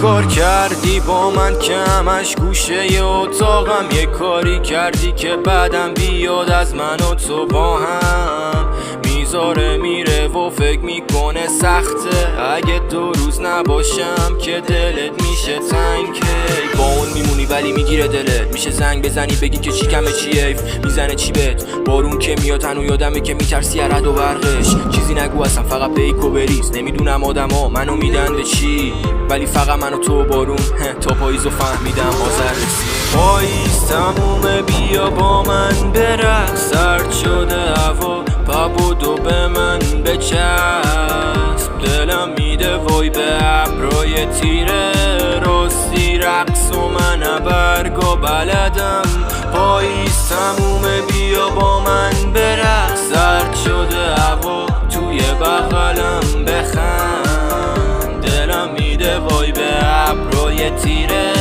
کار کردی با من که همش گوشه اتاقم، یه کاری کردی که بعدم بیاد از من و تو با هم میذاره میره و فکر میکنه سخته اگه 2 روز نباشم که دلت میشه تنگ. با اون میمونی ولی میگیره دلت، میشه زنگ بزنی بگی که چی کمه چی حیف میزنه چی بهت. بارون که میاد تنو یادمه که میترسی از رعد و برقش، چیزی نگو اصلا فقط پیک و بریز. نمیدونم آدما منو میدن به چی ولی فقط منو تو بارون تا پاییزو فهمیدم آذر رسید. پاییز تمومه بیا با من برقص، سرد شده هوا پبودو به من بچسب. دلم میده وای به ابرای تیره راستی رقص و من برگا بلدم. پاییز تمومه بیا با من برقص، سرد شده هوا توی بغلم بخند. دلم میده وای به ابرای تیره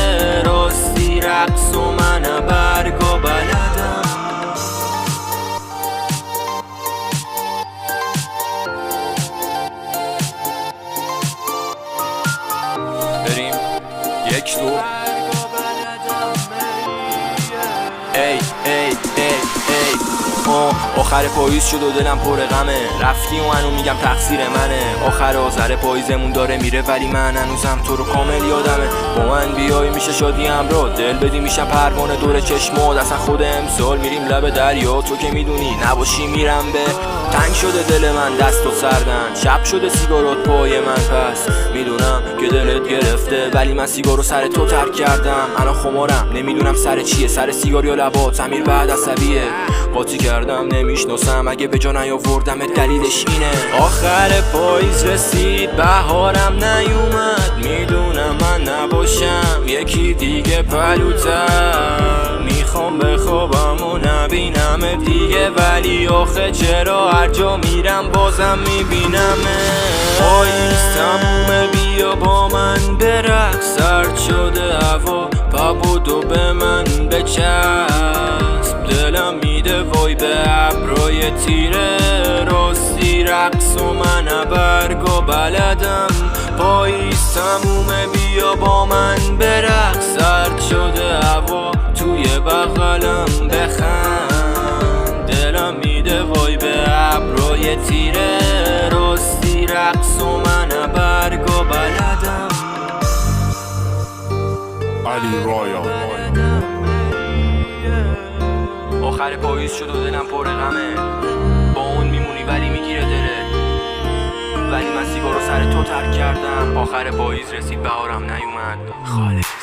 راستی رقص و من برگا بلدم. بریم 1 2 ای ای ای ای آخر پاییز شد و دلم پر غمه، رفتی و منو میگم تقصیر منه. آخر آذر پاییزمون داره میره ولی من هنوزم تو رو کامل یادمه. با من بیای میشه شادی همراه، دل بدی میشم پروانه دور چشمات. اصلا خود امسال میریم لب دریا، تو که میدونی نباشی میرم به تنگ شده دل من دست و سردن. شب شده سیگارات پای من پس میدونم که دلت گرفته ولی من سیگارو سر تو ترک کردم. الان خمارم نمیدونم سر چیه، سر سیگار یا لبات. امیر بعد عصبیه قاطی کردم نمیشناسم اگه به جا نیاوردم دلیلش اینه. آخر پاییز رسید بهارم نیومد، میدونم من نباشم یکی دیگه پلوتر. میخوام بخوابم و نبینم دیگه ولی آخه چرا هر جا میرم بازم میبینمه. پاییز تمومه بیا با من برقص، سرد شده هوا پبودو به من بچسب. دلم میده وای به ابرای تیره راستی رقص و من برگا بلدم. پاییز تمومه بیا با من برقص، سرد شده هوا توی بغلم بخند. دلم میده وای به ابرای تیره راستی رقص و من برگا بلدم. علی رایا آخر پاییز شد و دلم پر غمه، با اون میمونی ولی میگیره دلت ولی من سیگارو سر تو ترک کردم. آخر پاییز رسید بهارم نیومد خالص.